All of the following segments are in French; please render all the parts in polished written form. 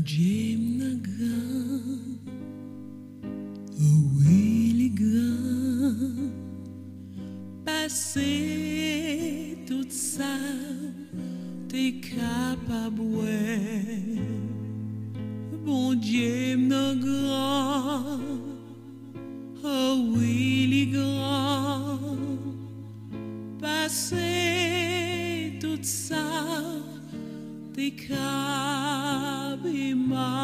Dieu m'en grand, oh oui, les grands, passer tout ça, t'es capable, bon Dieu m'en grand, oh oui, les grands, passer tout ça, t'es capable imaginer.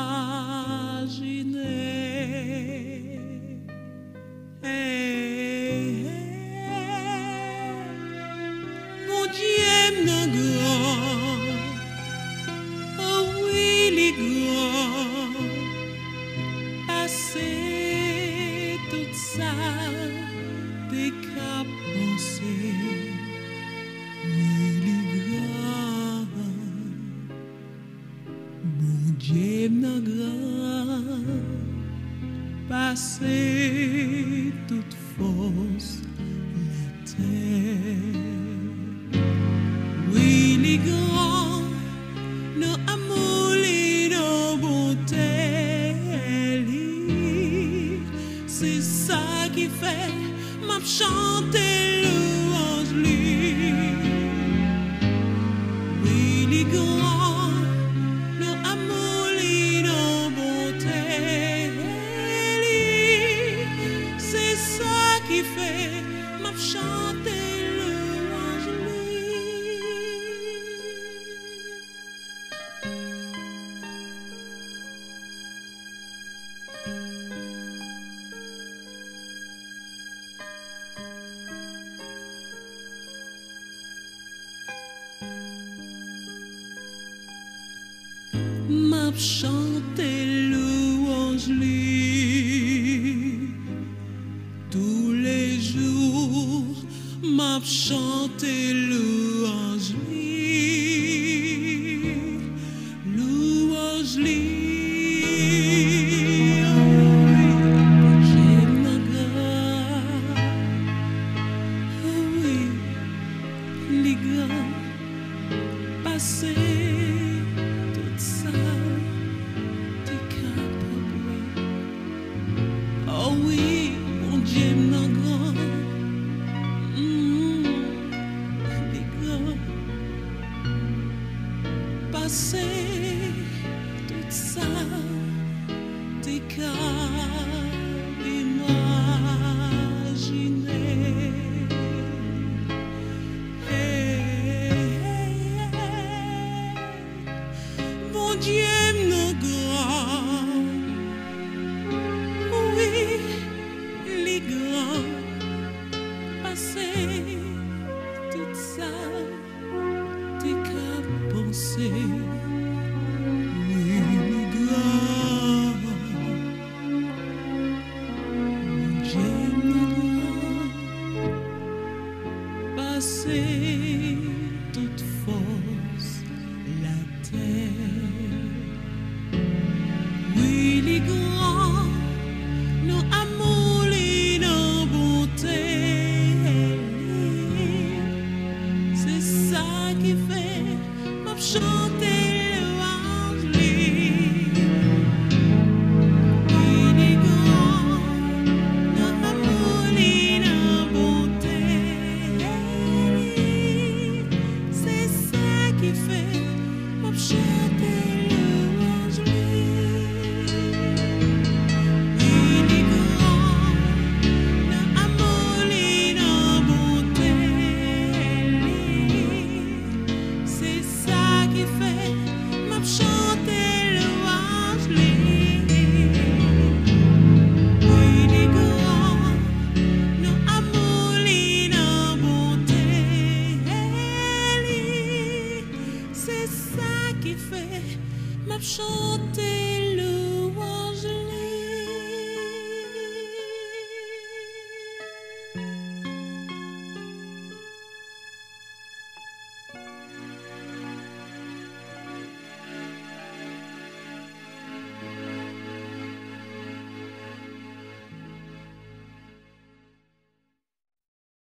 Mon Dieu m'en grand, oh oui, les grands, passer tout ça, t'es capable penser. Dieu m'en grand, passer toute force la terre. Oui, les grands, nos amours, nos bontés, c'est ça qui fait m'a chanter louange lui. Oui, les grands. Qui fait m'a chanter louange m'a chanter louange tous les jours, m'a chanté louange louange j'aime la grâce, oh oui, les gars, passer tout ça, t'es capable, oh oui. Dieu m'en grand, les gars, passer tout ça, t'es capable imaginer. Mon Dieu m'en grand, oui. Passer tout ça, t'es qu'à penser. Oui, les gars, j'aime le grand. Passer toute force la terre. Oui, les grands, nos amours. Qui fait m'a chanter louange oui, les grands, nos amours, nos bontés, c'est ça qui fait m'a chanter louange oui, les grands, nos amours, nos bontés, c'est ça qui fait m'a chanter louange oui, les grands, nos amours, nos bontés, c'est ça qui fait m'a chanter